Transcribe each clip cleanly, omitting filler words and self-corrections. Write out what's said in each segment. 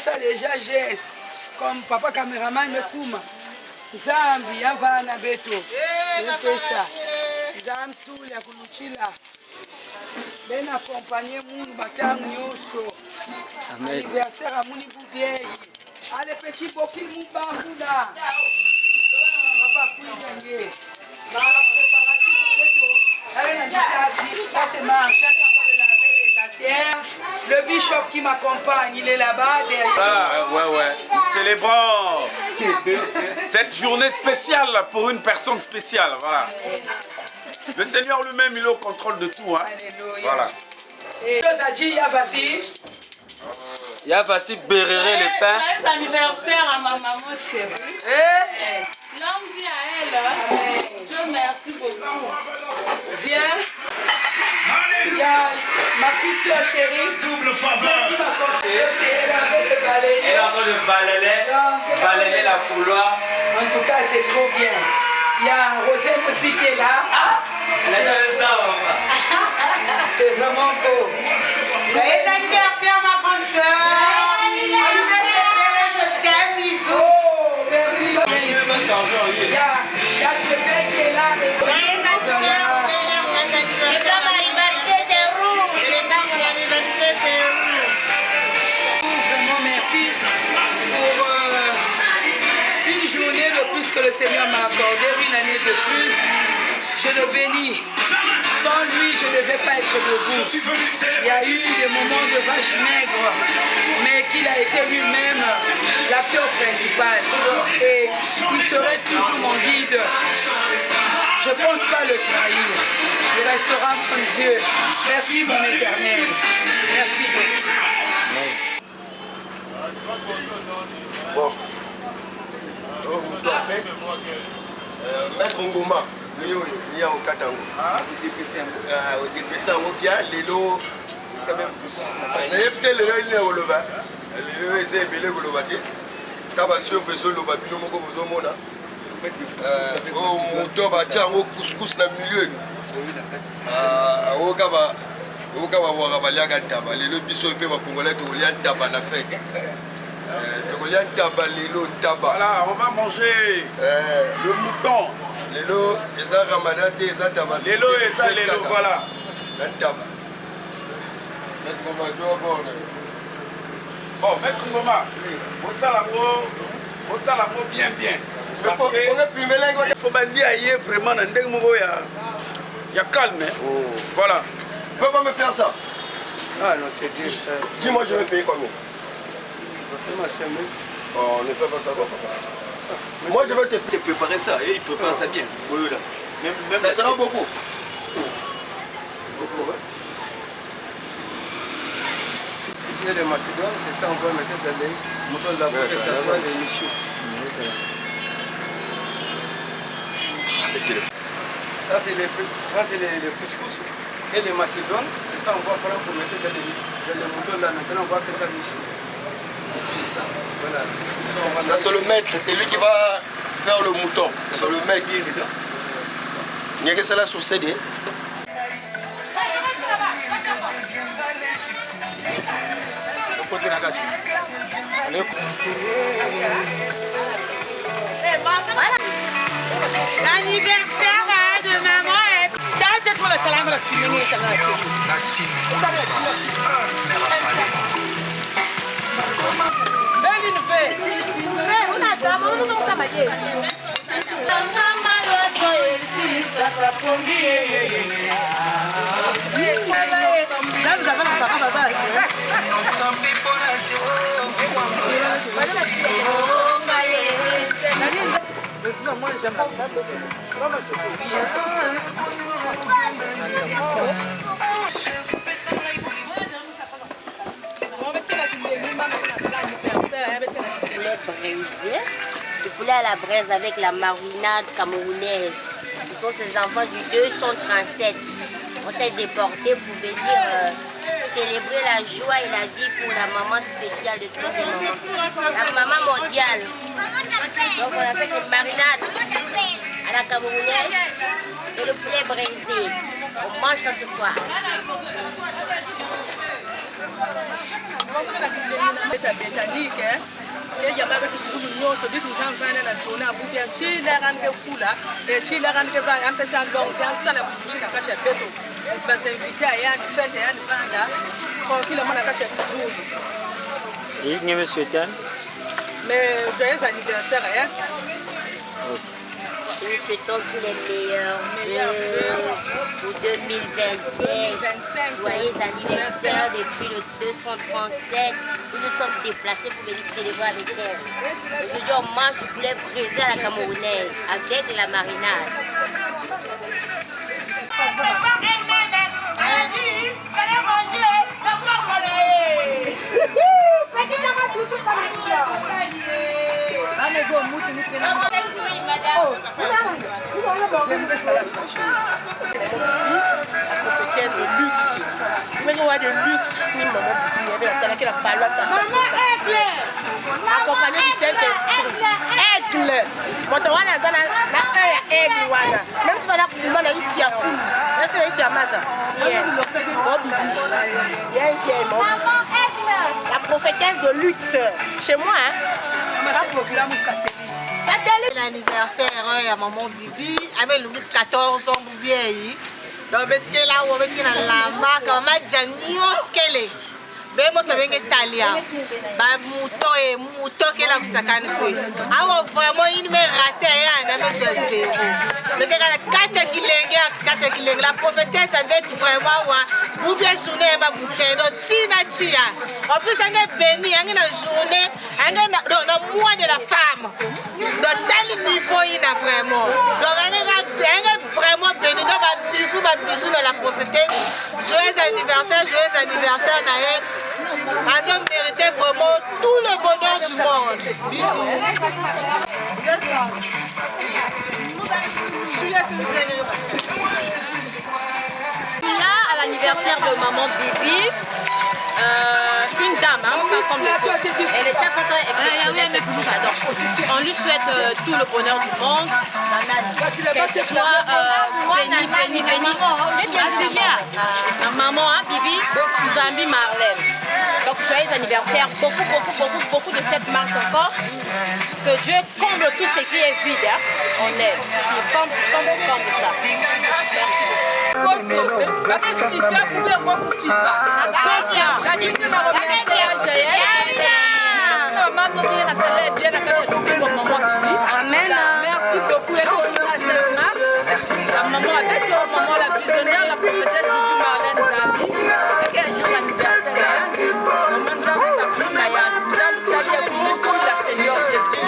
ça déjà geste. Comme papa caméraman me kouma. Zambi, Yavana Beto. Je fais ça. Zambi tout, la Kuluchila. Ben accompagné mon bâtard Nyoso. Anniversaire à Mouni Boudier. Allez, petit bokil Moubamboula. Papa, puis ça c'est marche. Chacun de laver les assiettes. Le bishop qui m'accompagne, il est là-bas derrière. Ah, ouais. Nous célébrons cette journée spéciale pour une personne spéciale. Voilà. Le Seigneur lui-même, il est au contrôle de tout. Hein. Voilà. Et chose à dire, Yavasi. Yavasi Béréré le pain. Joyeux anniversaire à ma maman chérie. Longue vie à elle. Amen. Dieu merci beaucoup. Viens. Il y a ma petite soeur chérie. Double faveur. Elle est en train de balayer la couloir. En tout cas, c'est trop bien. Il y a Rosé aussi qui est là. Elle a déjà ça, maman. C'est vraiment beau. Joyeux anniversaire, ma grande soeur. Je t'aime, bisous. Oh, merci. Il y a Tchefé qui est là. Joyeux anniversaire. Je pas ma rivalité, c'est rouge. Je n'ai pas mon rivalité, c'est rouge. Vraiment merci pour une journée de plus que le Seigneur m'a accordé, une année de plus. Je le bénis. Sans lui, je ne vais pas être debout. Il y a eu des moments de vache maigre, mais qu'il a été lui-même l'acteur principal. Et il serait toujours mon guide. Je ne pense pas le trahir. Il restera mon Dieu. Merci mon Éternel. Merci beaucoup. Bon. Maître Ngoma. Il y a au Katango. Au DPC, on bien, l'élo. Il y a peut-être le il est au Loba. Le est belé au Loba. Tabassio faisait le babino moko bozomona. Au moto batia au couscous na milieu. Au kaba wara baliaka taba. Le biso pe ba congolais to lian taba na fête. Voilà, on va manger le mouton. Lélo, eza ramadan te eza tabasi. Lélo, eza lélo, voilà. Bon, Maître Ngoma, au salamo bien. Parce que il faut dire vraiment dans des moments il y a calme. Voilà. Tu peux pas me faire ça? Ah non, c'est dur ça. Dis-moi, je vais payer combien? Oh, on ne fait pas ça, papa. Moi, je vais te préparer ça. Et il prépare ça bien. Oui, là. Même ça sera beaucoup. C'est les Macédoines, c'est ça, on va mettre dans les moutons là pour que ça soit des missions. Ça, c'est les couscous. Et les Macédoines, c'est ça, on va prendre pour mettre dans les moutons là. Maintenant, on va faire ça mission. Voilà. Ça, c'est le maître, c'est lui qui va faire le mouton. C'est le maître. Il y a que cela sur CD. L'anniversaire de maman est... Mais sinon, moi, j'aime pas ça. Du poulet à la braise avec la marinade camerounaise. Ce sont ces enfants du 237. On s'est déportés pour venir célébrer la joie et la vie pour la maman spéciale de tous ces mamans. La maman mondiale. Donc on a fait une marinade à la camerounaise et le poulet braisé. On mange ça ce soir. Mais joyeux anniversaire, hein? Nous souhaitons tous les meilleurs vœux pour 2025. Joyeux anniversaire depuis le 237. Nous nous sommes déplacés pour venir célébrer avec elle. Aujourd'hui, on mange du poulet braisé à la camerounaise avec la marinade. Accompagné du Saint-Esprit. Aigle. Même si on a ici à fou, même si on a ici à Massa. La prophétesse de luxe. Chez moi, hein. C'est l'anniversaire à maman Bibi. Elle a 14 ans. Donc, là où on est dans la marque, on a dit Bemo savenge Italia. Ba mouton qui la kusakani fait. Awa vraiment il me raté ya na me zéro. Mais quand la kacha kilenge la prophétesse avait vraiment wa ou bien journée ma bouteille no tia. En plus on est béni on est dans journée dans le mois de la femme. Dans tel niveau il a vraiment. Donc on est vraiment béni dans ba bisou de la prophétesse. Joyeux anniversaire Naël. Elles ont mérité vraiment tout le bonheur du monde. Bisous. Là, à l'anniversaire de maman Bibi, une dame, hein, pas comme les autres. Elle était très exceptionnelle, cette fille, j'adore. On lui souhaite tout le bonheur du monde. Qu'elle soit bénie. Maman, hein, Bibi, Zambi Marlène. Donc joyeux anniversaire, beaucoup de 7 mars encore. Que Dieu comble tout ce qui est vide. Hein. On aime. Comble ça. Merci beaucoup. La maman avec la maman la prisonnière, la prophétesse de Marlène Zambi. Quel jour d'anniversaire. Maman Zambi s'appelle Nayane. Zambi s'appelle beaucoup la Seigneur Jésus.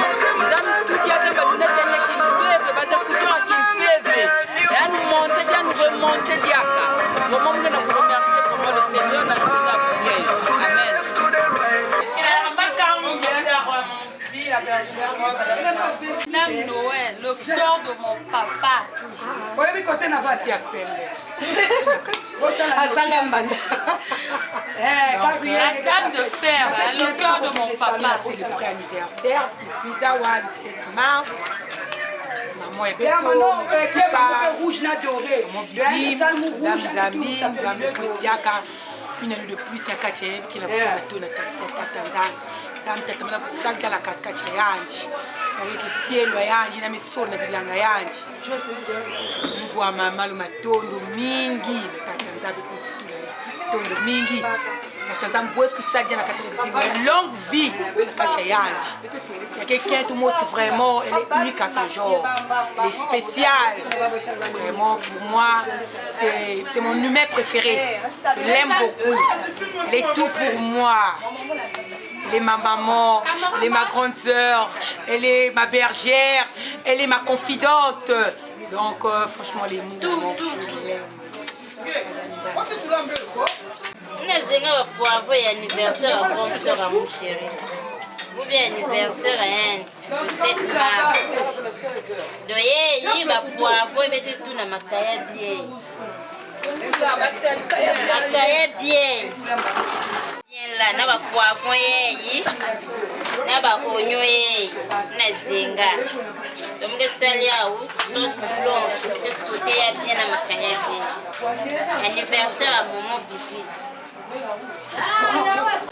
Zambi tout qui a fait ma lunette qui peut, parce que tout qui peut. Et nous monter, nous remonter diaka. Maman nous remercier pour le Seigneur dans la prière. Amen. Noël, le cœur de mon papa. La dame de fer, le cœur de mon papa. C'est le pré-anniversaire. Depuis ça, le 7 mars. Maman est bête. rouge n'a doré. Mon bibi, Dame Zambi, Dame Christiaka. Une année de plus, na kache qui na futu na Tanzania. Sam tatamala kusaka la katika yanji. Avec cielo yanji na misolo na bilanga yanji. Mvua mama matondo mingi na Tanzania kufutu na tondo mingi. Na Tanzania bois kusaka na katika longue vie katika yanji. Il y a quelqu'un tout monde vraiment elle est unique à son genre. Elle est spéciale. Vraiment pour moi c'est mon humain préféré. Je l'aime beaucoup. Elle est tout pour moi. Elle est ma maman, elle est ma grande sœur, elle est ma bergère, elle est ma confidente. Donc franchement les mots, je l'aime. Nazenga wa poivre et anniversaire à grande sœur à mon chéri. Ou bien anniversaire à un le 7 mars. Donc il va poivre et mettre tout dans ma caille bien. Ma caille bien. Là, na ba poivron yeyi, na ba oignon yeyi, na zenga. Donc que salia ou sauce blanche, que sauté ya bien na makanya bien. Anniversaire à maman Bibi.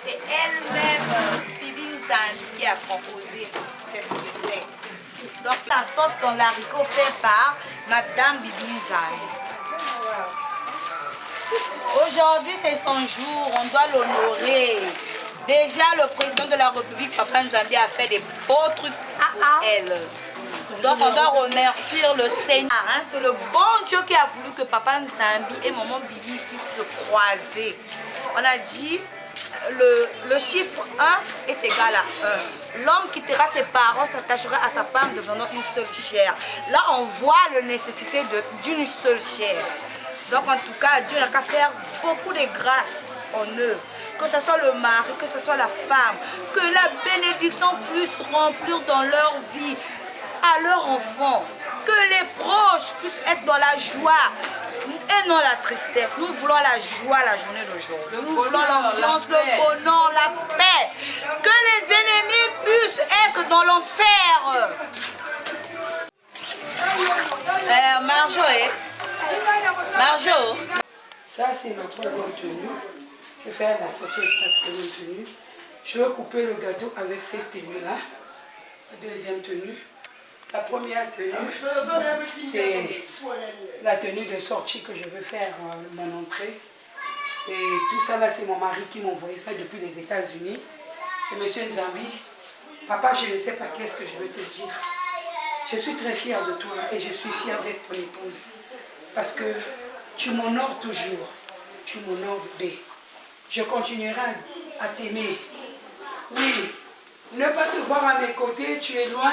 C'est elle-même, Bibi Nzambi, qui a proposé cette recette. Donc la sauce dans l'haricot faite par Madame Bibi Nzambi. Aujourd'hui, c'est son jour, on doit l'honorer. Déjà, le président de la République, Papa Nzambi, a fait des beaux trucs pour elle. Donc, on doit remercier le Seigneur. Hein? C'est le bon Dieu qui a voulu que Papa Nzambi et Maman Bibi puissent se croiser. On a dit, le chiffre 1 est égal à 1. L'homme quittera ses parents, s'attachera à sa femme, devenant une seule chair. Là, on voit la nécessité d'une seule chair. Donc, en tout cas, Dieu n'a qu'à faire beaucoup de grâces en eux. Que ce soit le mari, que ce soit la femme. Que la bénédiction puisse remplir dans leur vie, à leurs enfants. Que les proches puissent être dans la joie et non la tristesse. Nous voulons la joie la journée d'aujourd'hui. Nous voulons l'ambiance, le bonheur, la paix. Que les ennemis puissent être dans l'enfer. Marjo. Ça, c'est ma troisième tenue. Je vais faire la sortie de la troisième tenue. Je vais couper le gâteau avec cette tenue-là. La deuxième tenue. La première tenue, c'est la tenue de sortie que je veux faire mon entrée. Et tout ça là, c'est mon mari qui m'a envoyé ça depuis les États-Unis. C'est Monsieur Nzambi. Papa, je ne sais pas qu'est-ce que je veux te dire. Je suis très fière de toi et je suis fière d'être ton épouse. Parce que tu m'honores toujours. Tu m'honores, bébé. Je continuerai à t'aimer. Oui, ne pas te voir à mes côtés, tu es loin,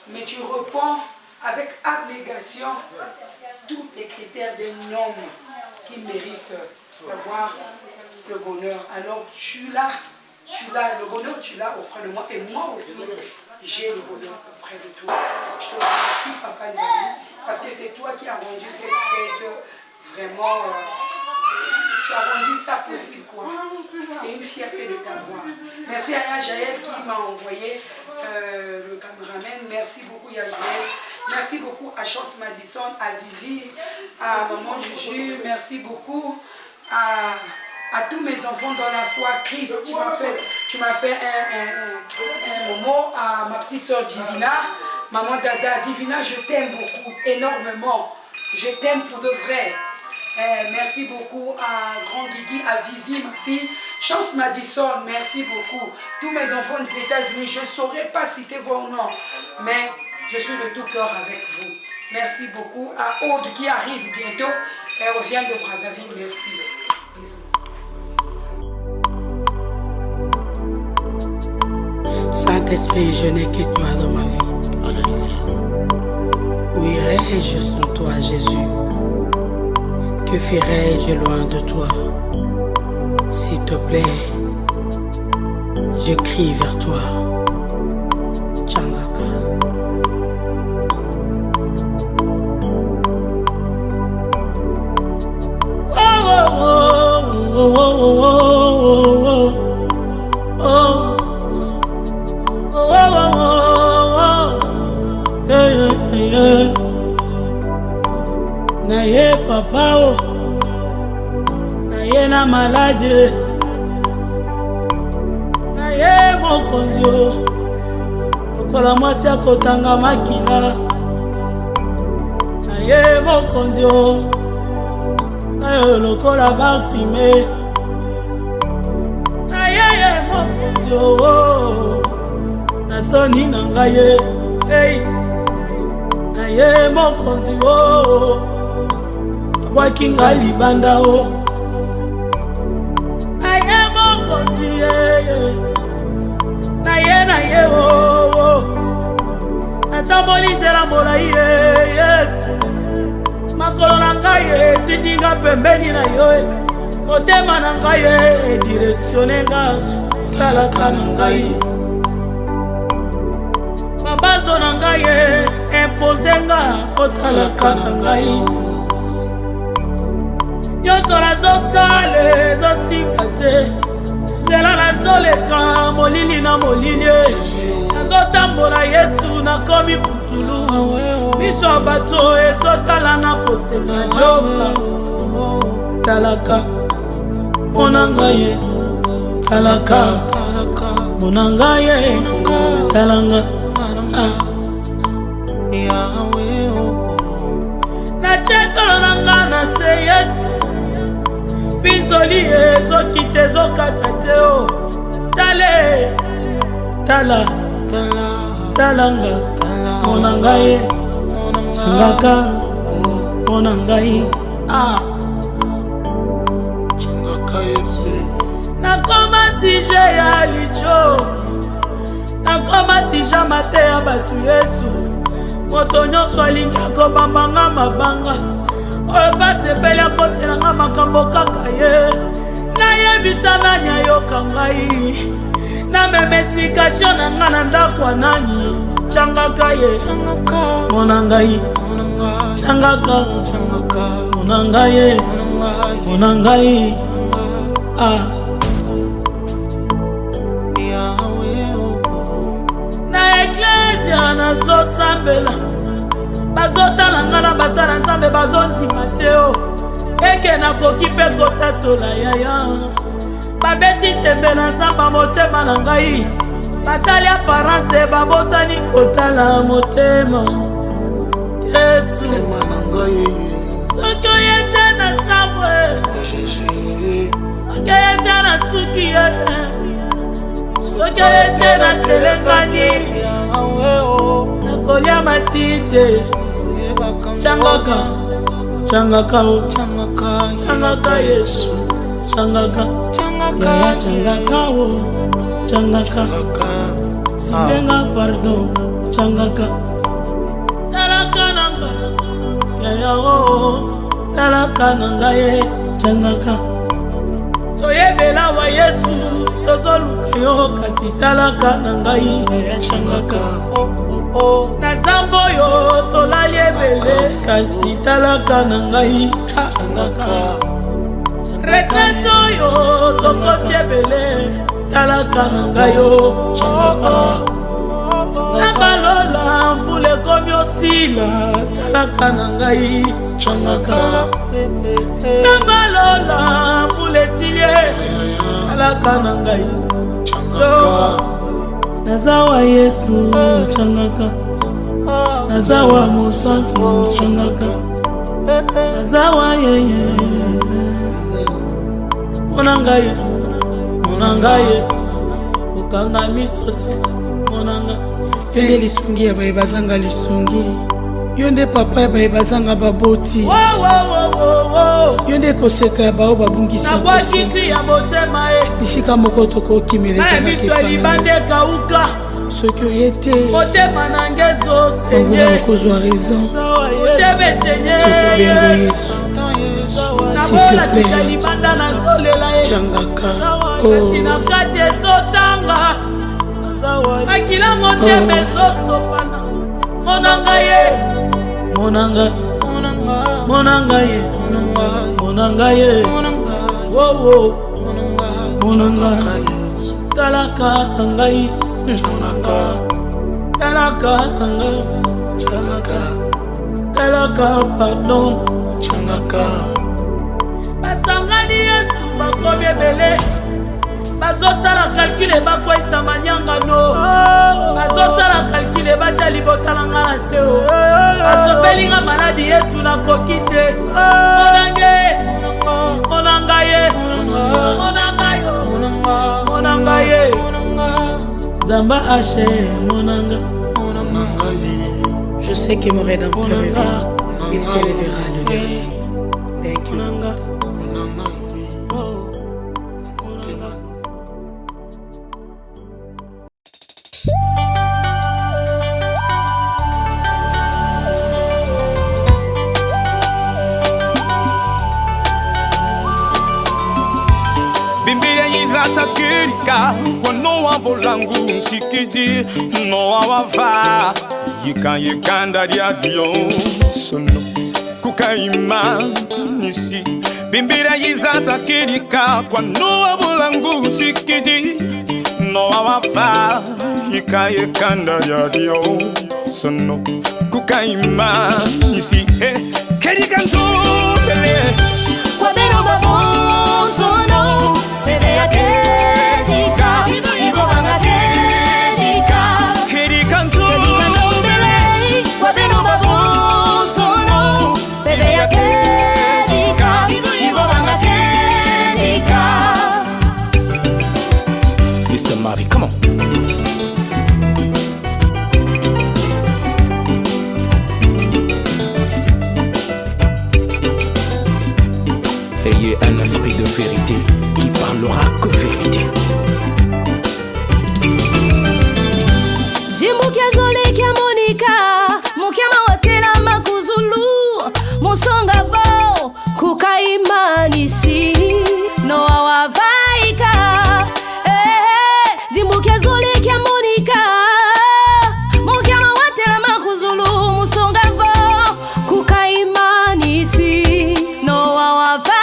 mais tu réponds avec abnégation tous les critères d'un homme qui mérite d'avoir le bonheur. Alors tu l'as, le bonheur tu l'as auprès de moi et moi aussi j'ai le bonheur auprès de toi. Je te remercie Papa Nzambi parce que c'est toi qui as rendu cette fête vraiment, tu as rendu ça possible quoi. C'est une fierté de t'avoir. Merci à Yajaël qui m'a envoyé le caméraman. Merci beaucoup Yajaël. Merci beaucoup à Chance Madison, à Vivi, à Maman Juju. Merci beaucoup à tous mes enfants dans la foi. Chris, tu m'as fait un moment, à ma petite soeur Divina. Maman Dada, Divina, je t'aime beaucoup, énormément. Je t'aime pour de vrai. Merci beaucoup à Grand Guigui, à Vivi, ma fille. Chance Madison, merci beaucoup. Tous mes enfants des États-Unis, je ne saurais pas citer vos noms, mais je suis de tout cœur avec vous. Merci beaucoup à Aude qui arrive bientôt. Elle revient de Brazzaville, merci. Bisous. Saint-Esprit, je n'ai que toi dans ma vie. Alléluia. Où irais-je sans toi, Jésus? Que ferais-je loin de toi? S'il te plaît, je crie vers toi. Tchangaka. Naye papa o, naye na malade, naye mokonzi o, lokola mwasi akotanga makila, naye mokonzi o, naye lokola Bartime, naye mokonzi o, nasoni na ngai hey, naye mokonzi o. Wakinga libanda o naye mokonzi naye o natambolizela molai Yesu makolo na ngai etindinga pembeni na yo motema na ngai edirektionenga otalaka na ngai mabazo na ngai imposenga otalaka na ngai nyonso nazosala ezosimba te nzela nazoleka molili na molili nazotambola Yesu nakomi putulu miso ya bato ezotala na kosenga joba talaka monangaye talaka monangaye talanga na chetolo nanga na se Yesu bizoli ezokite ezokata te o tale tala talanga monangaye changaka monangaye changaka Yesu nakoma sije ya licho nakoma sija mate ya batu Yesu moto nyonso alingi akobambanga mabanga oyo basepeli akoselanga makambo kaka ye nayebisa nani ayoka ngai na meme explication na nga na ndako ya nani changaka ye monangai changaka monangaye monangai na eklesia nazosambela bazotala nga na basala nzambe bazondima te o eke nakoki mpe kotatola yaya babeti tembe na nzamba motema na ngai batali aparence babosani kotala motema Yesu soki oyete na sambwe soki oyete na suki yete soki oyete na telengani nakolia matite changaka changaka changaka Yesu changaka yaya changaka changaka silenga pardon changaka talaka nanga yaya talaka nanga ye changaka toyebela wa Yesu tozoluka yo kasi talaka nanga ye changaka na zambo yo tolali ebele kasi talaka nanga ye changaka retraite yo tokoti ebele talaka nanga yo changaka nabalola mvula ekomi osila talaka nanga ye changaka nabalola mvula esilie talaka nanga ye changaka nazawa Yesu changaka nazawa mosantu changaka nazawa yeye monangaye monangaye ukanga misote monanga yonde lisungi ya baye bazanga lisungi yonde papa ya baye bazanga baboti yonde koseka ya bao babungisa nabwakikri ya motema bisika moko tokokimeleza libande kauka soki oyete motema nange ezosenye okozwa raison motema esenye Yesu nabolakisa libanda nazolela ye kasi na kati ezotanga makila motema ezosopana monanga ye monanga monanga ye monanga ye wowo monanga talaka nangai talaka nangai talaka pardon basangani Yesu bakomi ebele bazosala kalkule bakwesa manyangano bazosala kalkule bacha libotalanga na seo basopelinga maladi Yesu nakoki te monangaye monangaye Zamba Haché monanga je sais que mon rédempteur revient il s'élèvera de dernier thank you Tatakirika wano wavolangu nchikidi no wava yikanda dio sono kukaima nisi bimbira yizatakirika wano wavolangu nchikidi no wava yikanda dio sono kukaima nisi kerikanzo bele kwa bero babo sono ayez un esprit de vérité qui parlera que vérité. Jimukezole kia Monica, mukia mawatela makuzulu, musonga vo kukaimanisi no awavaika. Jimukezole kia Monica, mukia mawatela makuzulu, musonga vo kukaimanisi no awavaika.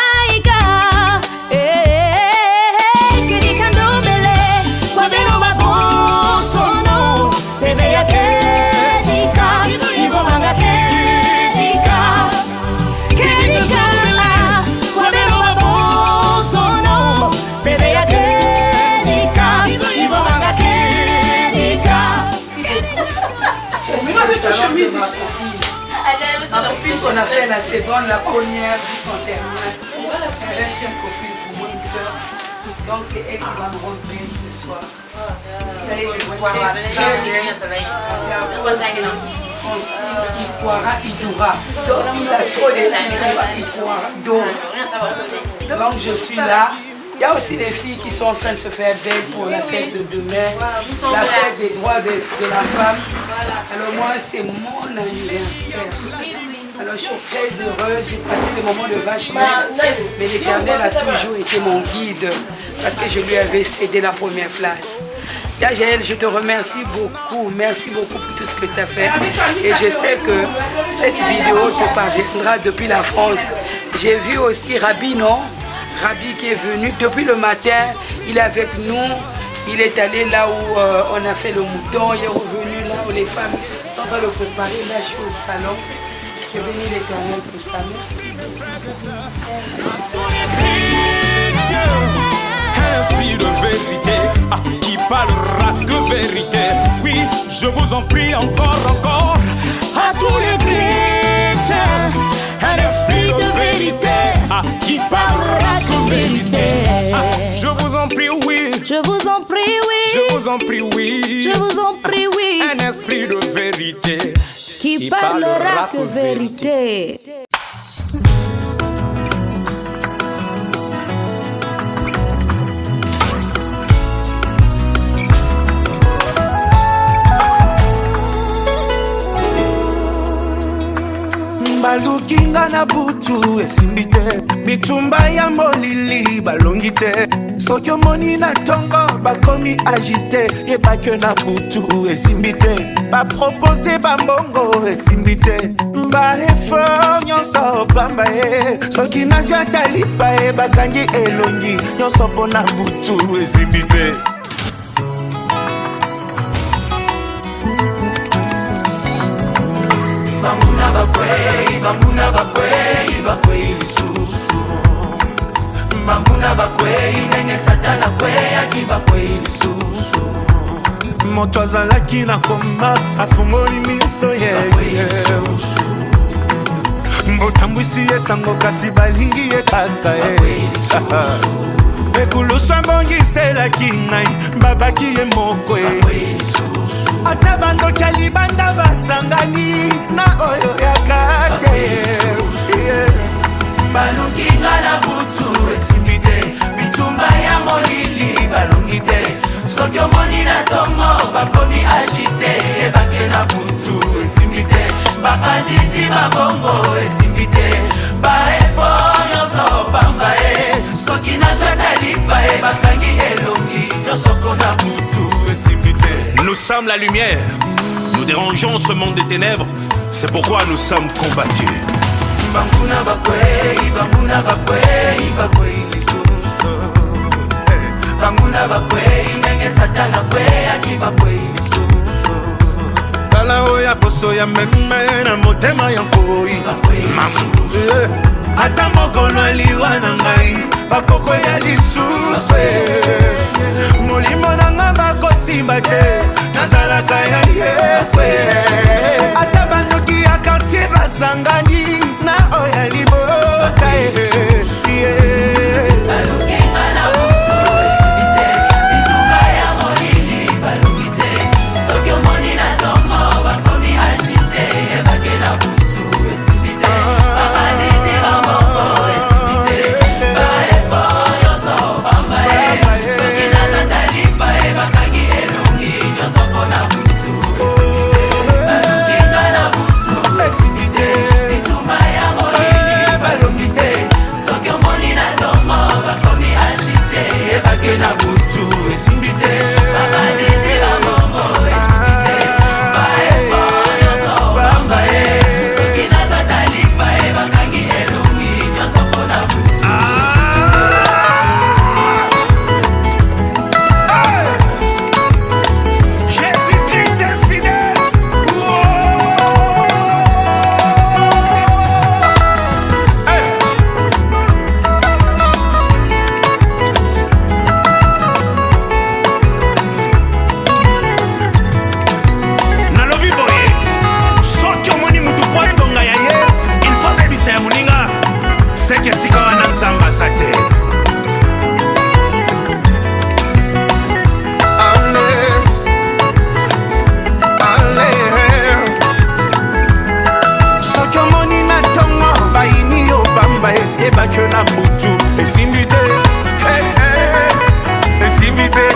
Chemise. Ma copine qu'on a fait la seconde, la première, puis qu'on termine. Elle reste une copine pour moi, une soeur. Donc c'est elle qui va me rendre bien ce soir. Il pourra, il durera. Donc il a trop de il pourra. Donc je suis là. Il y a aussi des filles qui sont en train de se faire belles pour la fête de demain, la fête des droits de la femme. Alors moi, c'est mon anniversaire. Alors je suis très heureuse, j'ai passé des moments de vache maigre, mais l'Éternel a toujours été mon guide parce que je lui avais cédé la première place. Yajaël, je te remercie beaucoup, merci beaucoup pour tout ce que tu as fait. Et je sais que cette vidéo te parviendra depuis la France. J'ai vu aussi Rabbi, non? Rabbi qui est venu depuis le matin, il est avec nous, il est allé là où on a fait le mouton, il est revenu là où les femmes sont en train de préparer, là je suis au salon. Je bénis l'Éternel pour ça, merci. Un esprit de vérité qui parlera que vérité. Oui, je vous en prie encore à tous les chrétiens. Un esprit de vérité qui parlera que vérité. Je vous en prie, oui. Je vous en prie, oui. Je vous en prie, oui. Je vous en prie, oui. Un esprit de vérité qui parlera que vérité. balukinga na butu esimbi te bitumba ya molili balongi te soki omoni na ntongo bakomi agite yebake na butu esimbi te bapropose bambongo esimbi te baeffort nyonso pamba ye soki nazwi atalipa ye bakangi elongi nyonso mpo na butu esimbi te. Bambuna bakwei lisusu Bambuna bakwei nenge satana kwei aki bakwei lisusu moto azalaki na koma afungoli miso ye mbotambwisi esango kasi balingi ye kaka ye ekulusu ambongiselaki ngai babaki ye moko ata bandoki ya libanda basangani na oyo ya kati balukinga na butu esimbi te bitumba ya molili balongi te soki omoni na ntongo bakomi agite ebake na butu esimbi te bapatiti babongo esimbi te baeffort nyonso pamba ye soki nazwi atalipa ye bakangi elongi nyonso mpo na butu esimbi te. Nous sommes la lumière, nous dérangeons ce monde des ténèbres, c'est pourquoi nous sommes combattus. Bambuna bakwei lisusu Bambuna bakwei nenge satana kwei aki bakwei lisusu tala oya poso ya meme na motema ya nkoi ata mokolo eliwa na ngai bakoko ya lisusu molimo na nga bakosimba te nazalaka ya yesu ata bandoki ya kartier basangani na oya liboka pesa ya moninga seke esika wana nzambe aza te. soki omoni na ntongo bayini yo bamba yebaki na butu esimbi te esimbi te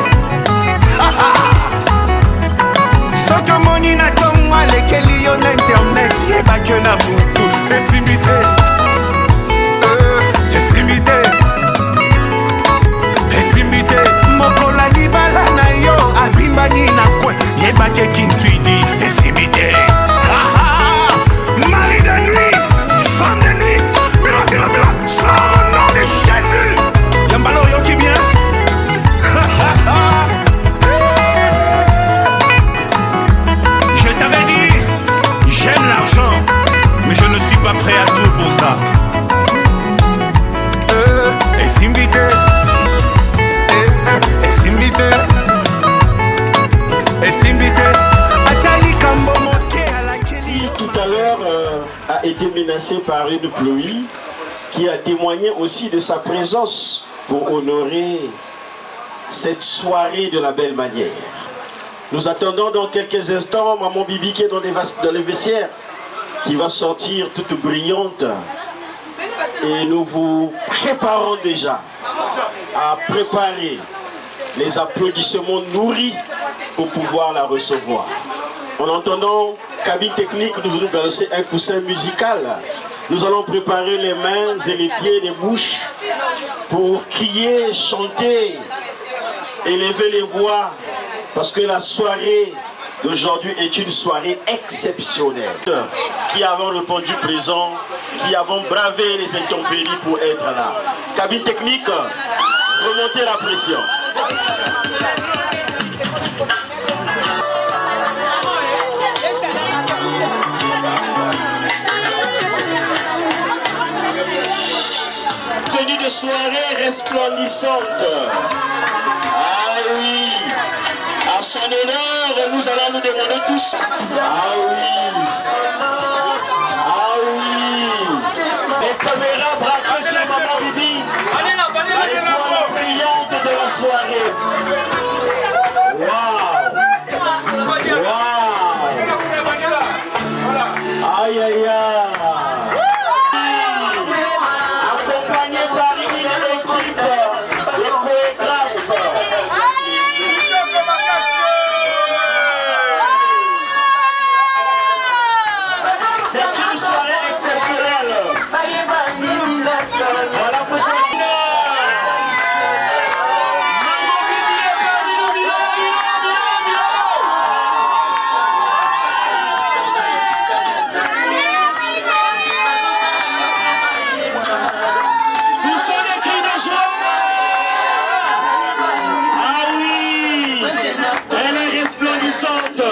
soki omoni na ntongo alekeli yo na internet yebaki na butu esimbi te esimbi te esimbi te mokola libala na yo avimbani na kwe yebaki kintuidi esimbi te. Mari de nuit, femme de nuit, bila bila bila, sors au nom de Jésus. Yambalo yo qui vient. Je t'avais dit, j'aime l'argent, mais je ne suis pas prêt à tout pour ça. Esimbite, esimbite, esimbite, atali kambo moke à la keli. Tout à l'heure a été menacé par une pluie qui a témoigné aussi de sa présence pour honorer cette soirée de la belle manière. Nous attendons dans quelques instants Maman Bibi qui est dans les vestiaires, qui va sortir toute brillante. Et nous vous préparons déjà à préparer les applaudissements nourris pour pouvoir la recevoir. En entendant cabine technique, nous allons balancer un coussin musical. Nous allons préparer les mains et les pieds, les bouches pour crier, chanter, élever les voix, parce que la soirée d'aujourd'hui est une soirée exceptionnelle. Qui avons répondu présent, qui avons bravé les intempéries pour être là. Cabine technique, remontez la pression. Tenue de soirée resplendissante. Ah oui. À son honneur, nous allons nous demander tous. Ah oui. Ah oui. Les caméras braquées sur Maman Bibi. Les voix brillantes de la soirée. Waouh. Waouh. Aïe aïe aïe. Accompagné par une équipe de chorégraphes. C'est une soirée exceptionnelle. Voilà pourquoi. Vous sont des cris de joie. Ah oui, elle est resplendissante.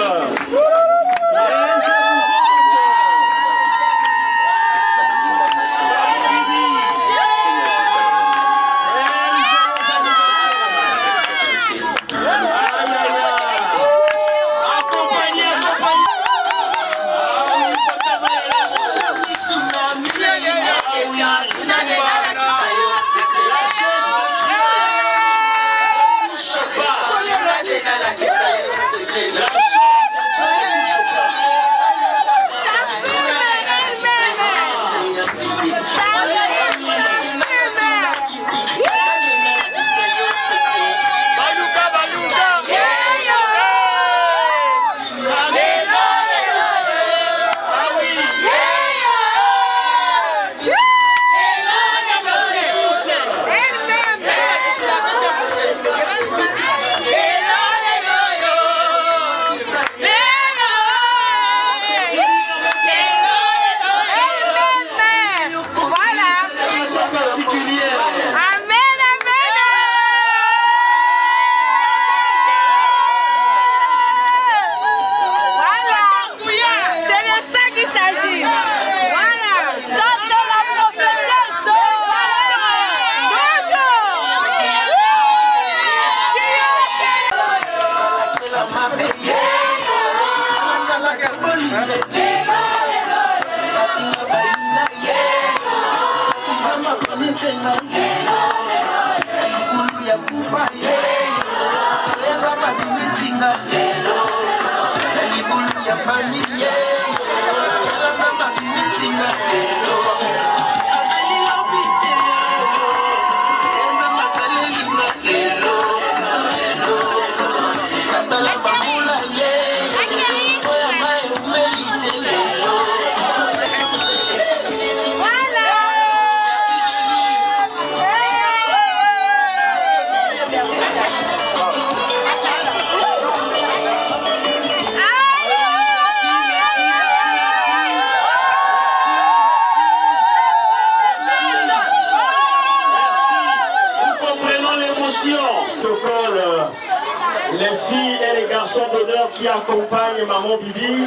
Les filles et les garçons d'honneur qui accompagnent Maman Bibi,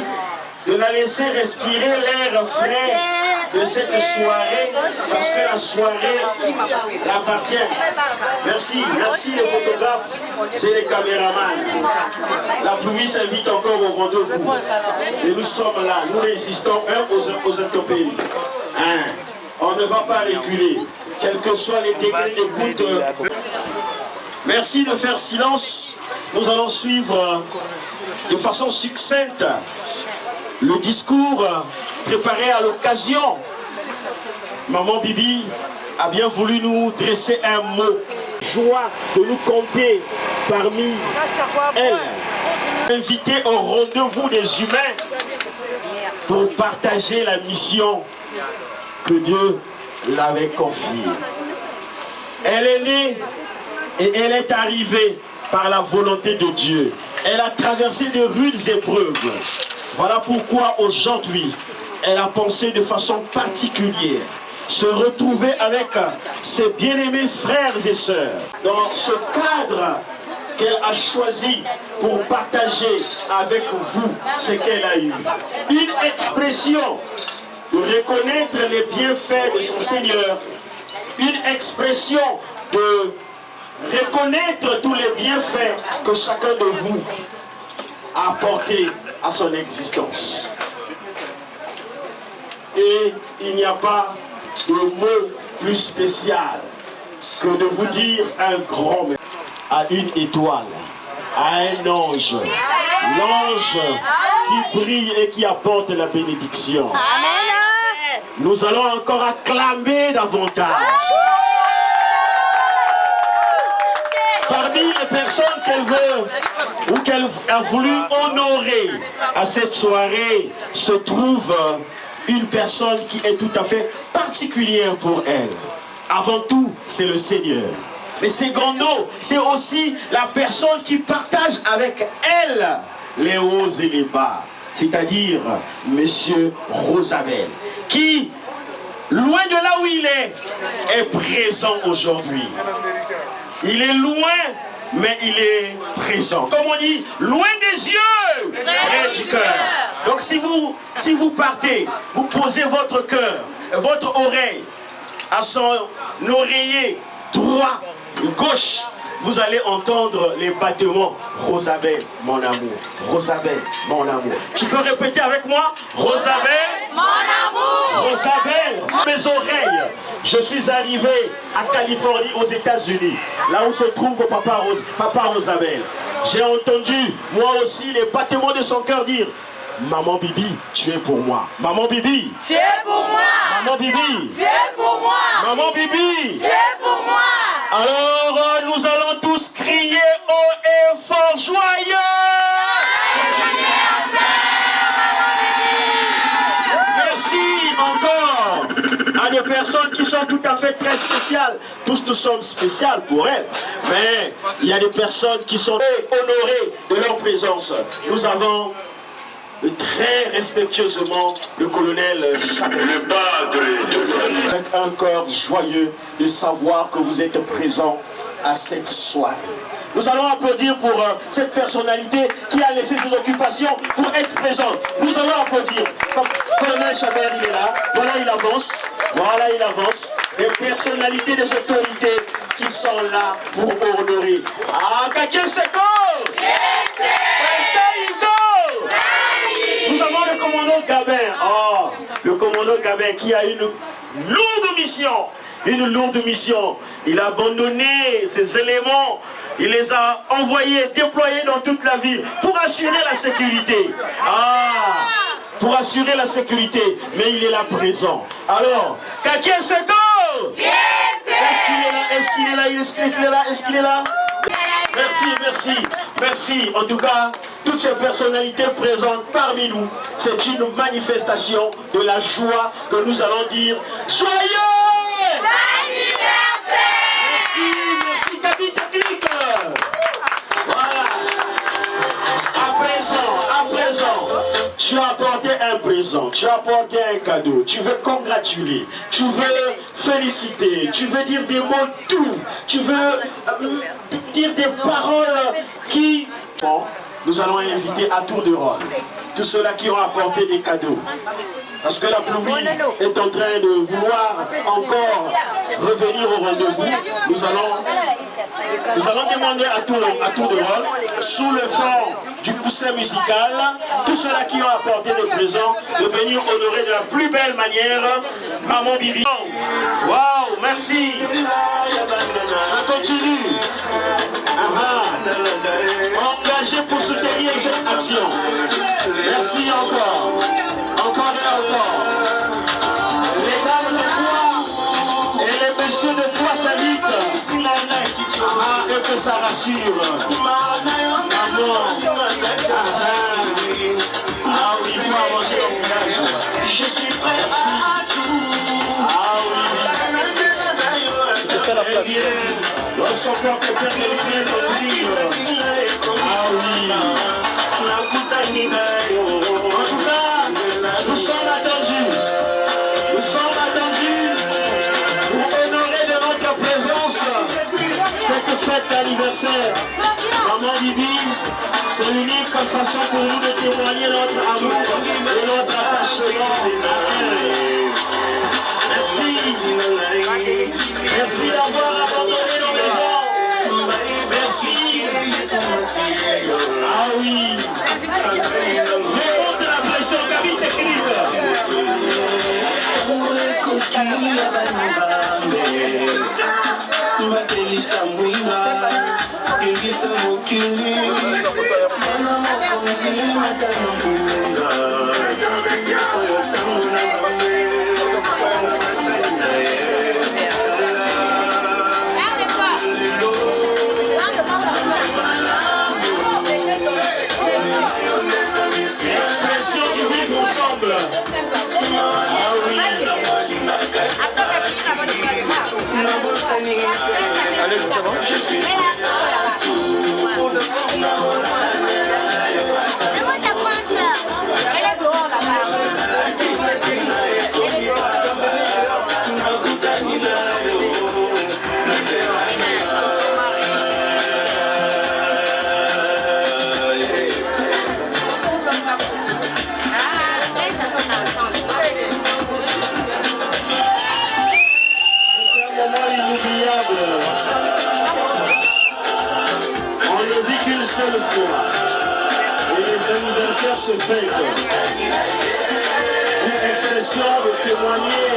de la laisser respirer l'air frais de cette soirée, parce que la soirée appartient. Merci, merci les photographes et les caméramans. La pluie s'invite encore au rendez-vous. Et nous sommes là, nous résistons aux intempéries. On ne va pas reculer, quels que soient les degrés d'écoute. Merci de faire silence. Nous allons suivre de façon succincte le discours préparé à l'occasion. Maman Bibi a bien voulu nous dresser un mot. Joie de nous compter parmi elles. Inviter au rendez-vous des humains pour partager la mission que Dieu l'avait confiée. Elle est née et elle est arrivée par la volonté de Dieu. Elle a traversé de rudes épreuves. Voilà pourquoi aujourd'hui, elle a pensé de façon particulière se retrouver avec ses bien-aimés frères et sœurs dans ce cadre qu'elle a choisi pour partager avec vous ce qu'elle a eu. Une expression de reconnaître les bienfaits de son Seigneur, une expression de reconnaître tous les bienfaits que chacun de vous a apporté à son existence. Et il n'y a pas de mot plus spécial que de vous dire un grand merci à une étoile, à un ange, l'ange qui brille et qui apporte la bénédiction. Amen. Nous allons encore acclamer davantage. Parmi les personnes qu'elle veut ou qu'elle a voulu honorer à cette soirée se trouve une personne qui est tout à fait particulière pour elle. Avant tout, c'est le Seigneur. Mais secondo, c'est aussi la personne qui partage avec elle les hauts et les bas. C'est-à-dire Monsieur Rosabel, qui, loin de là où il est présent aujourd'hui. Il est loin, mais il est présent. Comme on dit, loin des yeux, près du cœur. Donc si vous partez, vous posez votre cœur, votre oreille à son oreiller droit, gauche, vous allez entendre les battements. Rosabel, mon amour. Rosabel, mon amour. Tu peux répéter avec moi? Rosabel, mon amour. Rosabel, mes oreilles. Je suis arrivé à Californie, aux États-Unis, là où se trouve Papa Rosabel. J'ai entendu, moi aussi, les battements de son cœur dire: Maman Bibi, tu es pour moi. Maman Bibi, tu es pour moi. Maman Bibi, tu es pour moi. Maman Bibi, tu es pour moi. Alors, nous allons tous crier haut et fort, joyeux anniversaire. Merci encore à des personnes qui sont tout à fait très spéciales. Tous nous sommes spéciales pour elles. Mais il y a des personnes qui sont honorées de leur présence. Nous avons très respectueusement le colonel Chapelle. Le padre. Avec un cœur joyeux de savoir que vous êtes présent à cette soirée. Nous allons applaudir pour cette personnalité qui a laissé ses occupations pour être présente. Nous allons applaudir. Colonel Chabert, il est là. Voilà, il avance. Voilà, il avance. Des personnalités, des autorités qui sont là pour honorer. Ah, Kaké Seko! Nous avons le commandant Gabin. Oh, le commandant Gabin qui a une lourde mission. une lourde mission. Il a abandonné ses éléments, il les a envoyés, déployés dans toute la ville pour assurer la sécurité. Pour assurer la sécurité, mais il est là présent. Alors, Kakia Seko! Est-ce qu'il est là? Est-ce qu'il est là? Est-ce qu'il est là? Est-ce qu'il est là? Merci, merci, merci. En tout cas, toutes ces personnalités présentes parmi nous, c'est une manifestation de la joie que nous allons dire joyeux anniversaire! Merci, merci, Gabi Technique. Voilà. À présent, tu as apporté un présent, tu as apporté un cadeau, tu veux congratuler, tu veux féliciter, tu veux dire des mots doux, tu veux dire des paroles qui... Bon, nous allons inviter à tour de rôle tous ceux-là qui ont apporté des cadeaux. Parce que la pluie est en train de vouloir encore revenir au rendez-vous. Nous allons demander à tour de rôle, sous le fond du coussin musical, tous ceux-là qui ont apporté des présents, de venir honorer de la plus belle manière Maman Bibi. Waouh, merci. Ça continue. Engagé pour soutenir cette action. Merci encore. Encore et encore. Les dames de Poix et les messieurs de Poix s'invitent. Et que ça rassure. Maman. Oui, il faut avancer au village. Je suis prêt à tout. Oui. Lorsqu'on peut faire des livres. Oui. En tout cas, nous sommes attendus. Nous sommes attendus pour honorer de notre présence cette fête d'anniversaire. Maman Bibi, c'est l'unique façon pour nous de témoigner notre amour et notre attachement. Merci. Merci d'avoir abandonné nos maisons. Merci. Oui. Remonte la pression, Gabi Technique. Expression du vivre ensemble. Oui. Allez, ça va? Seule fois et les anniversaires se fêtent. Une expression de témoigner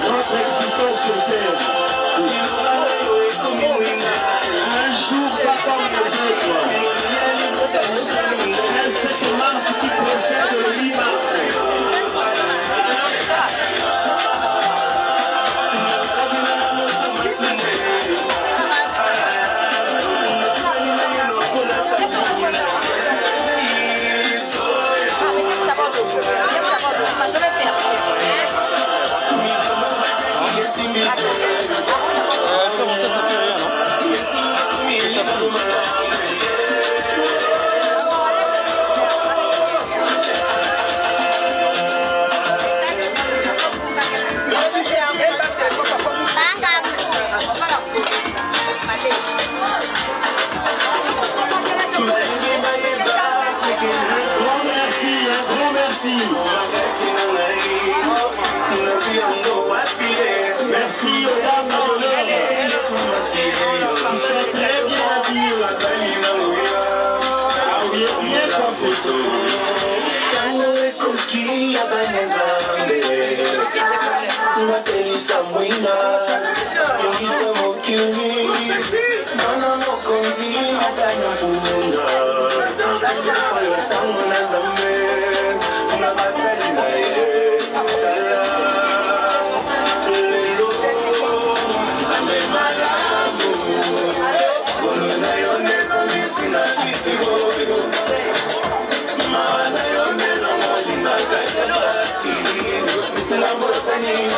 notre existence sur terre. Un jour pas comme les autres. Un 7 mars qui précède le 8 mars. Merci aux dames de l'honneur. Ils sont très bien habillés. Oui, bien coiffés. matelisa mwina yongisa mokili bana mokonzi makanya mbunda oyo ntango na nzambe na basali na ye tala lelo nzambe malamu kolo na yo nekomisi na kisiko mawa na yo ndelo molinga kati ya basi na bosani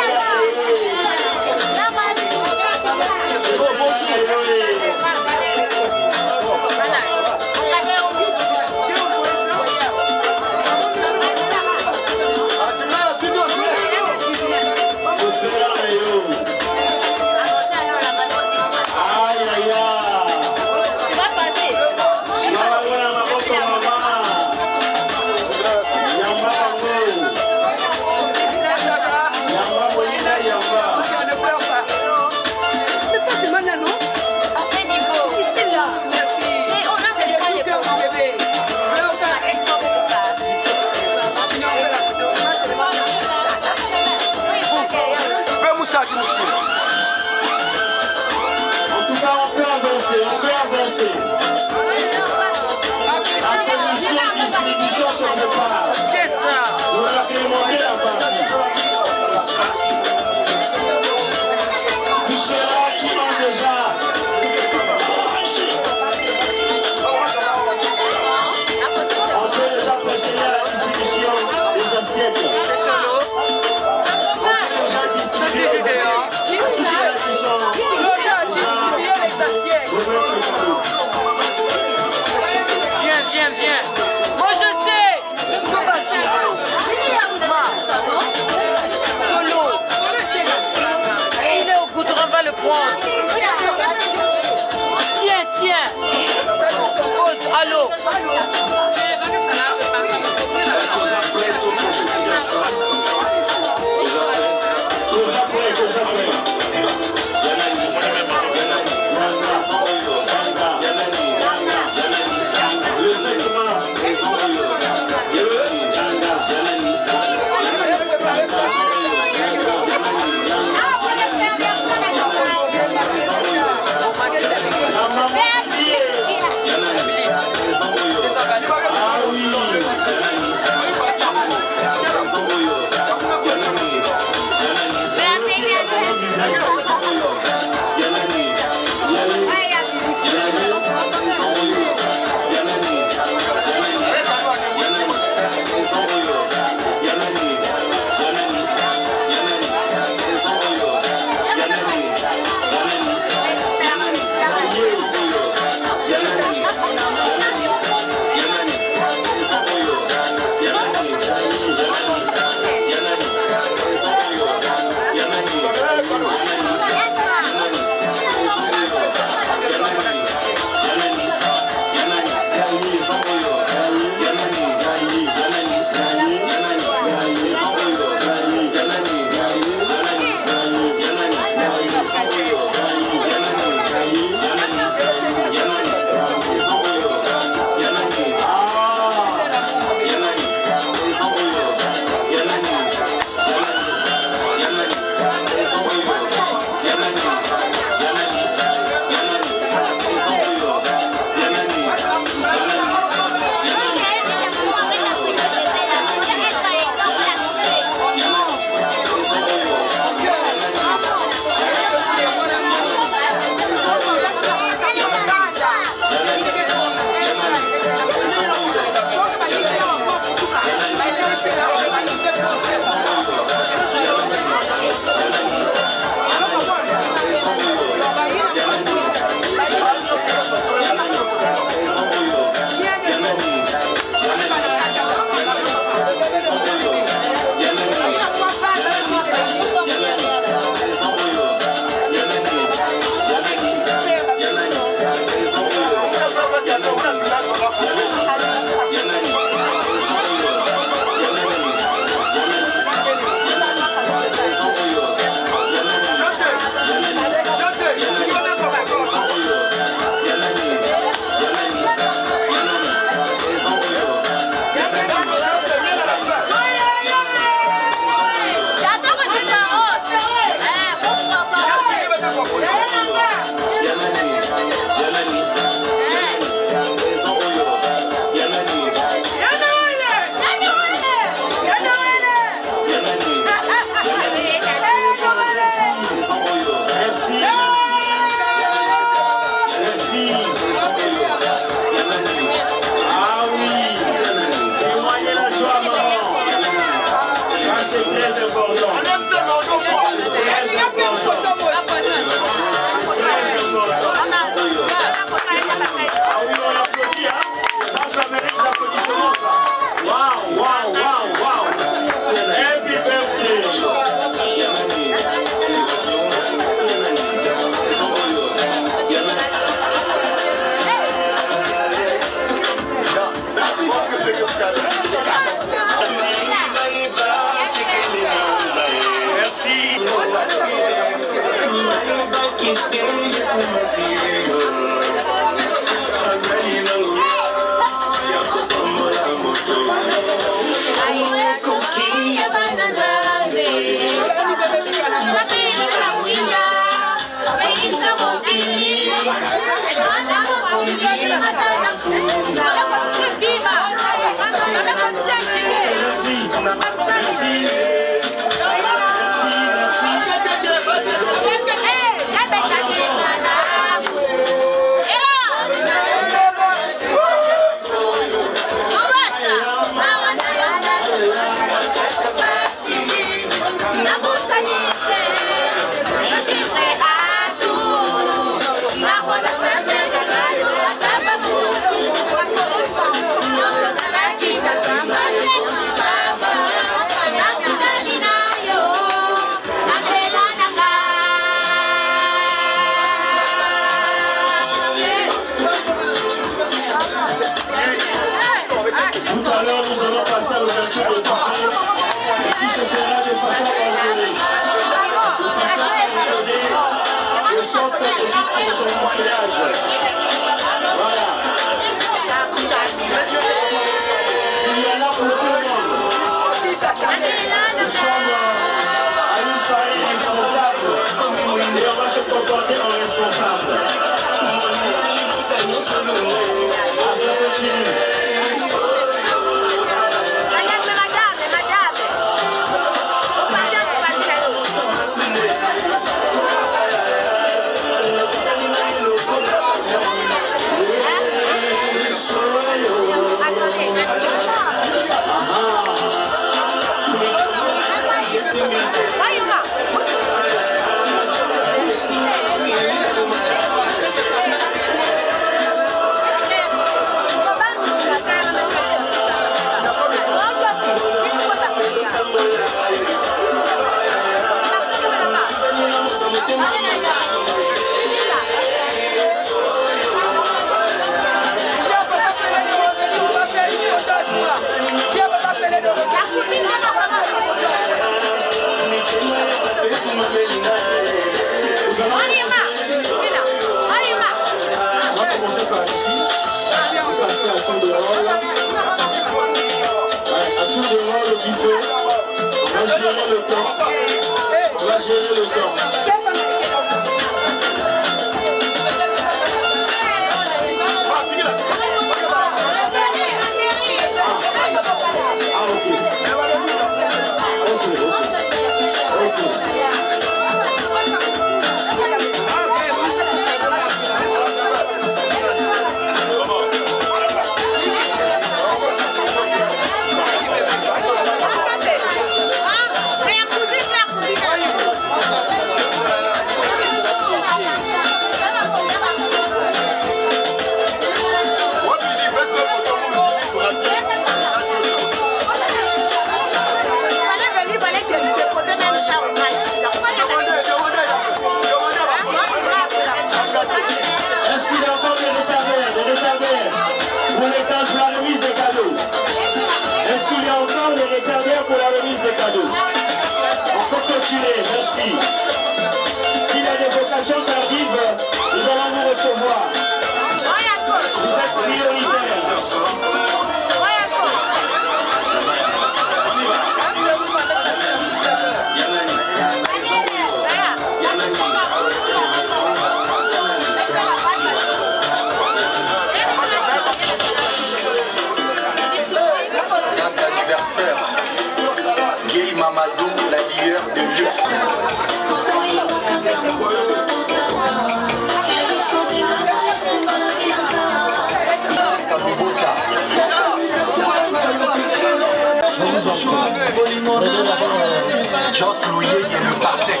Joss Louye et le Parsec.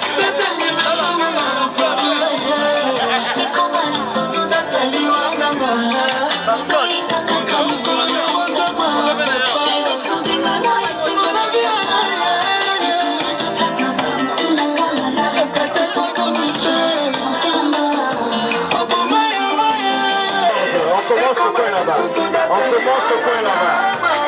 On commence au coin là-bas.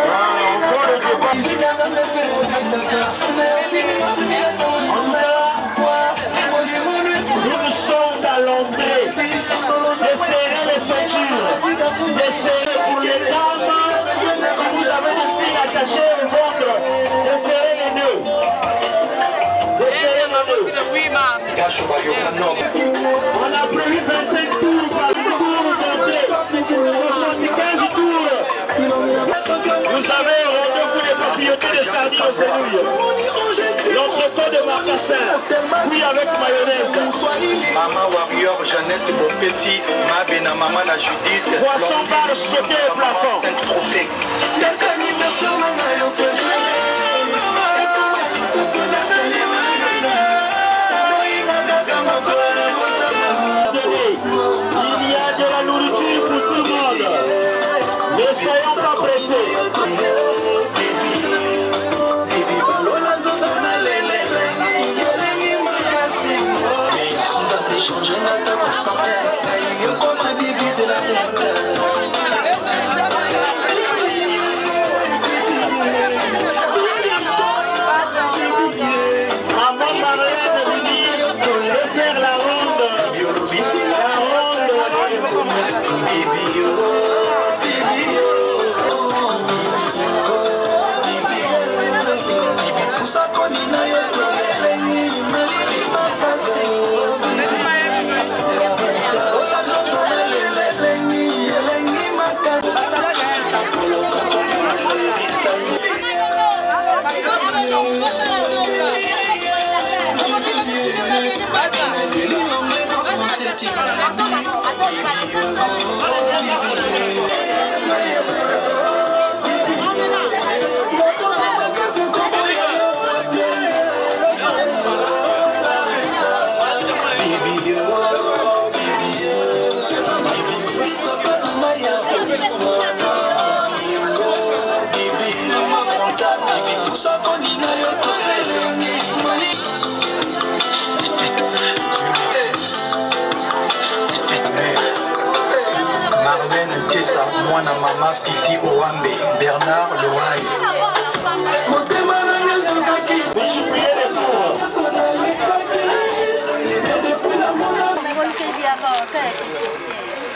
rôti de sardines aux fenouilles. L'entrecôte de marcassin, oui avec mayonnaise. Maman Warrior, Jeannette Bonpetit, Mabena, Maman la Judith. Poisson bar sauté au plafond. 5 trophées. Il y a de la nourriture pour tout le monde. Ne soyons pas pressés. Mwana Mama Fifi Owambe, Bernard Loaye.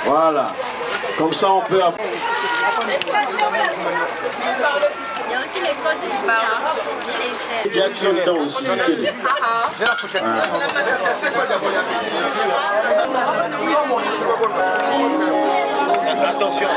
Voilà, comme ça on peut... Il y a aussi les côtes ici. Jack dedans aussi. Attention.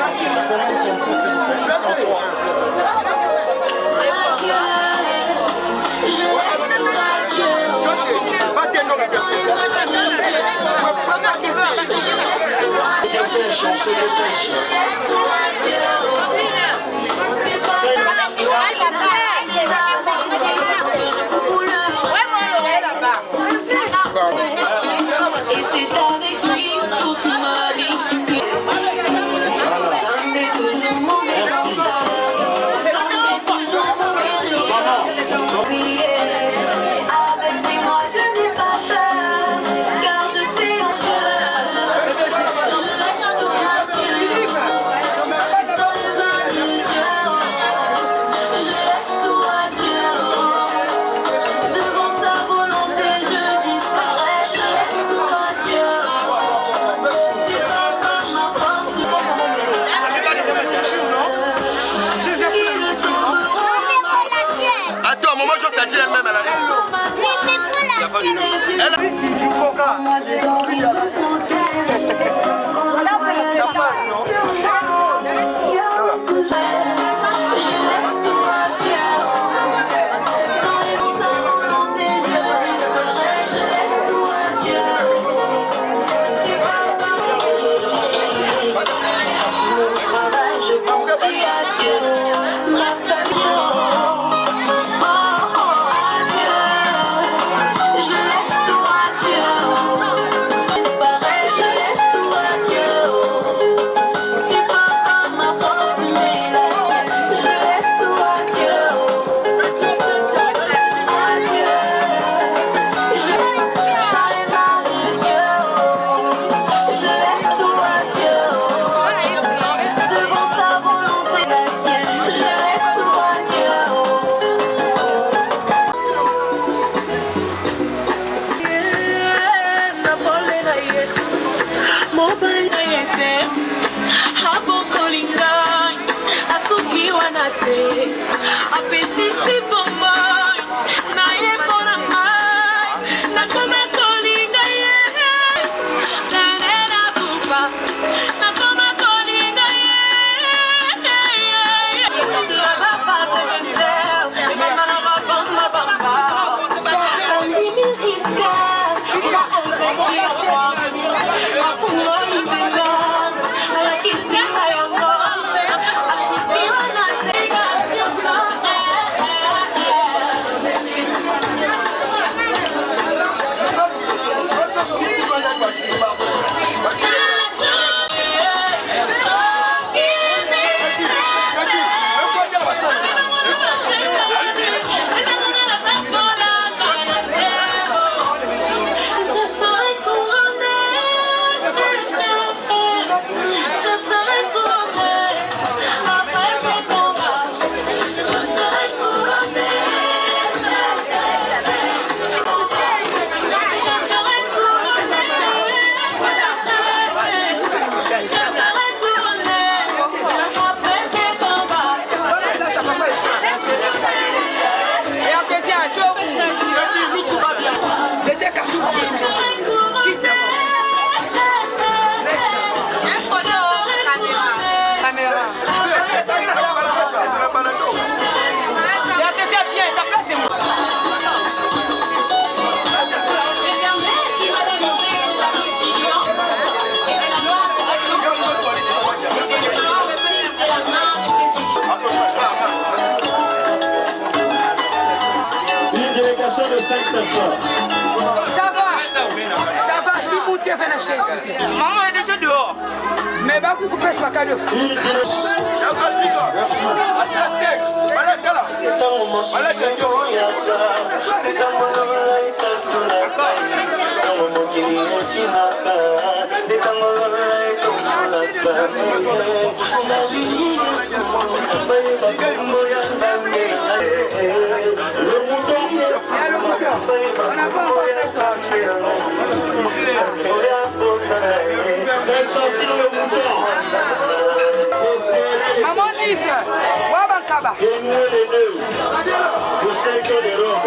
Et c'est avec lui toute ma vie que toujours mon défenseur, toujours mon guerrier. Avec lui moi je n'ai pas peur, car je sais en Dieu. Je laisse tout à Dieu, dans les mains de Dieu. Je laisse tout à Dieu, devant sa volonté je disparais. Je laisse tout à Dieu, c'est pas par ma force. Attends, maman, je t'ai dit elle-même, elle arrive. Je laisse tout à Dieu. 5 personnes. Ça va, si vous qui fait la chaise. Maman est déjà dehors. Mais va vous couper ce cadeau. Merci. Maman dit, Wabankaba. Le 5 de Rome.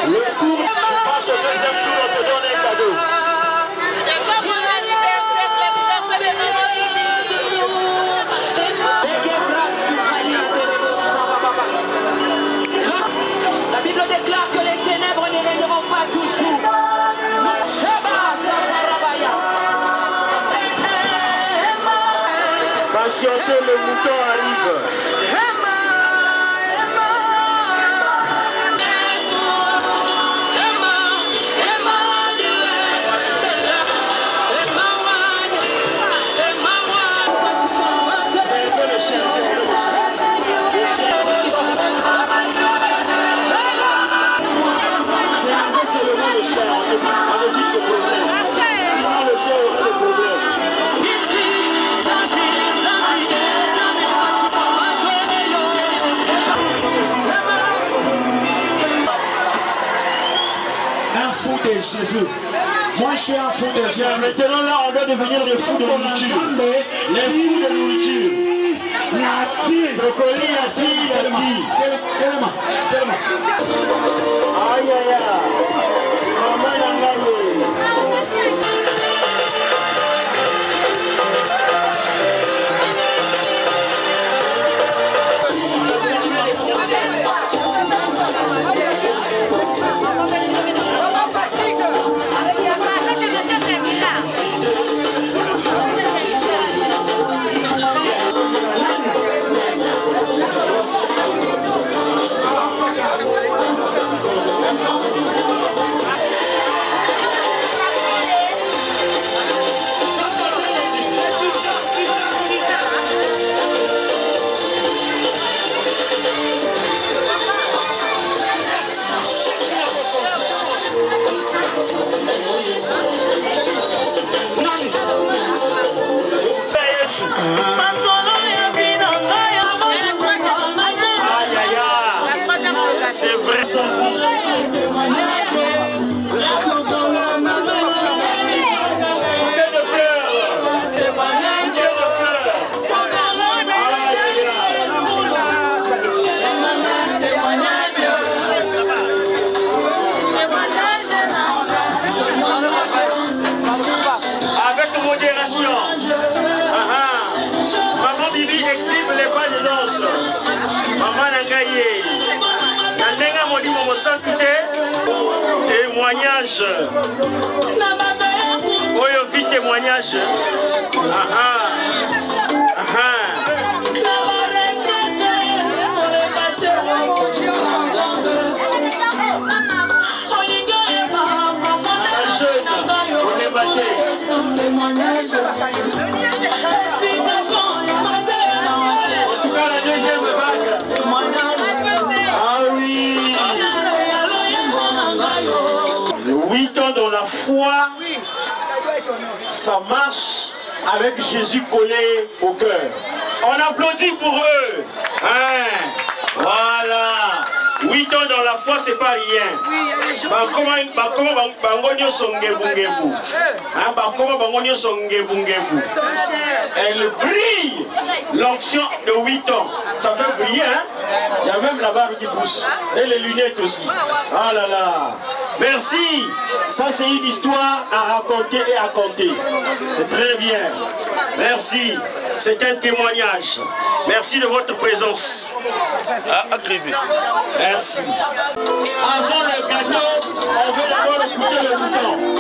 Le tour, tu passes au deuxième tour, on te donne un cadeau. La Bible déclare que les ténèbres ne régneront pas toujours. Patientez, le mouton arrive. Fou de Jésus. Moi je suis un fou de Jésus. Maintenant là on doit devenir des fous de nourriture. Les fous de nourriture. Nati. Brocoli, nati. Tellement. Aïe aïe aïe. Maman yangaye. C'est vrai. Avec modération. Maman Bibi exhibe les pas de danse. Maman Nangaye. Nandenga Molimo Mosankute. Témoignage. Oyo vit témoignage. En tout cas, la deuxième vague. Ah oui. 8 ans dans la foi, ça marche avec Jésus collé au cœur. On applaudit pour eux. Voilà. 8 ans dans la foi, c'est pas rien. Elle brille. L'onction de 8 ans. Ça fait briller, hein? Il y a même la barbe qui pousse. Et les lunettes aussi. Ah là là. Merci. Ça, c'est une histoire à raconter et à compter. C'est très bien. Merci. C'est un témoignage. Merci de votre présence. Merci. Avant le gâteau, on veut d'abord écouter le bouton.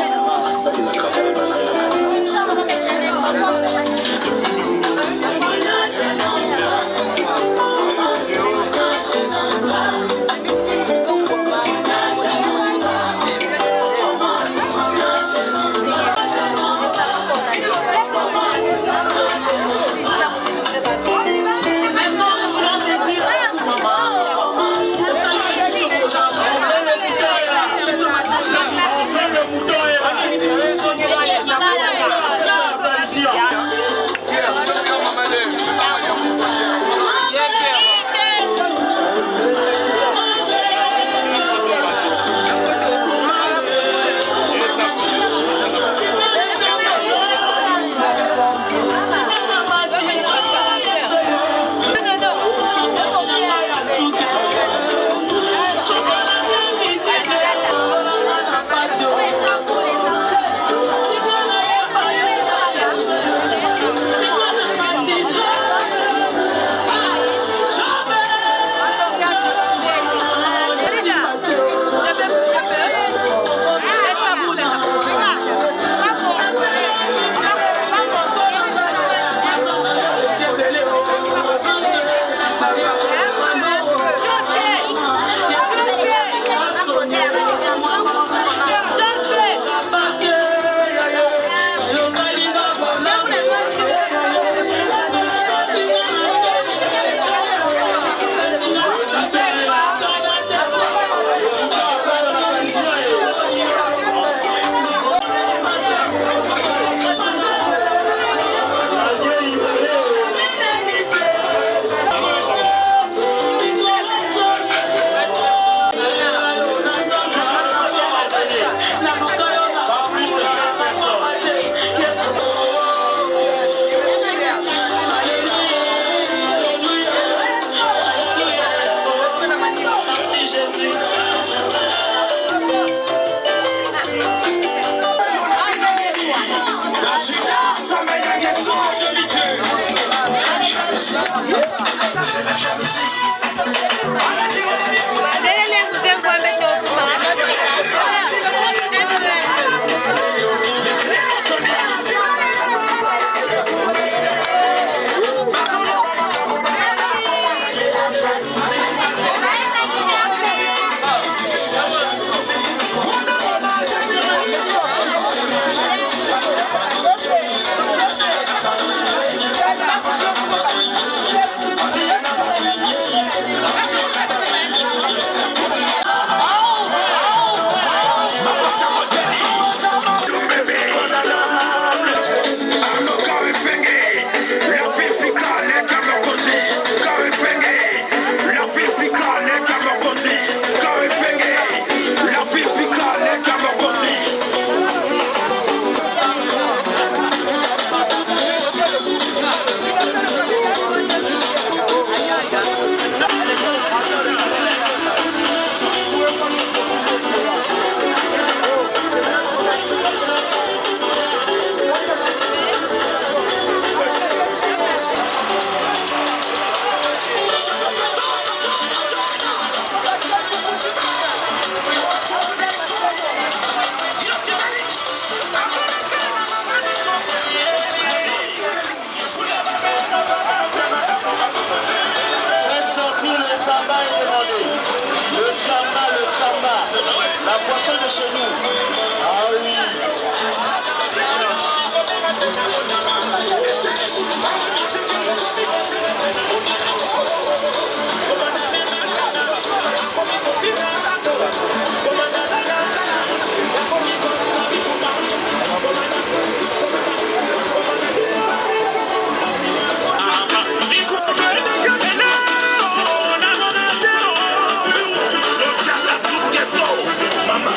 Mama,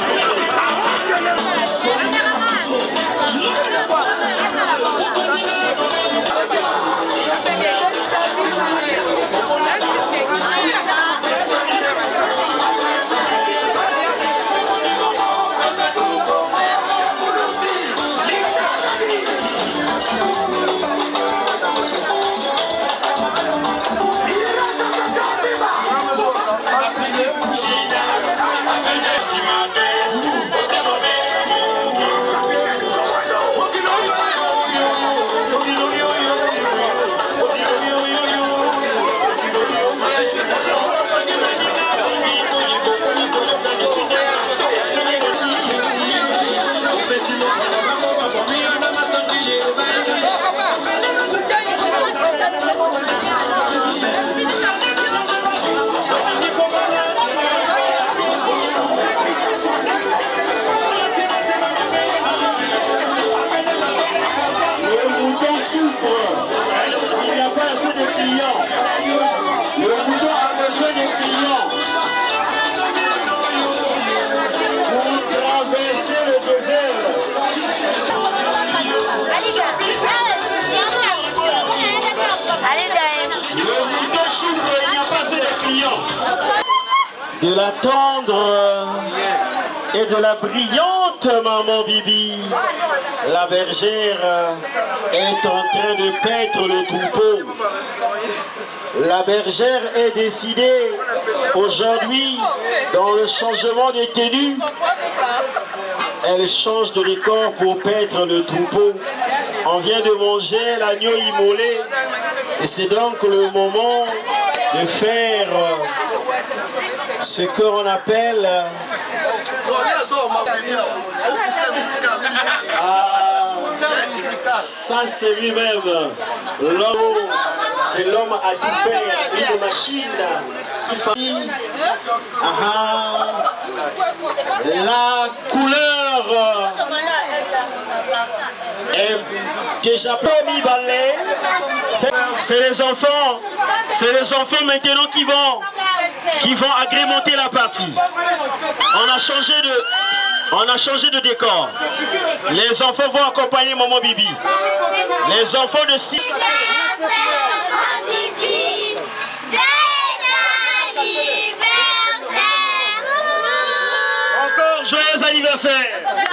de la tendre et de la brillante maman Bibi. La bergère est en train de paître le troupeau. La bergère est décidée aujourd'hui dans le changement des tenues. Elle change de décor pour paître le troupeau. On vient de manger l'agneau immolé et c'est donc le moment de faire ce qu'on appelle ça c'est lui-même l'homme, c'est l'homme à tout faire, une machine qui fait la couleur est déjà promis balai. C'est les enfants maintenant qui vont agrémenter la partie. On a changé de décor. Les enfants vont accompagner Maman Bibi. Les enfants de 6 Encore joyeux anniversaire.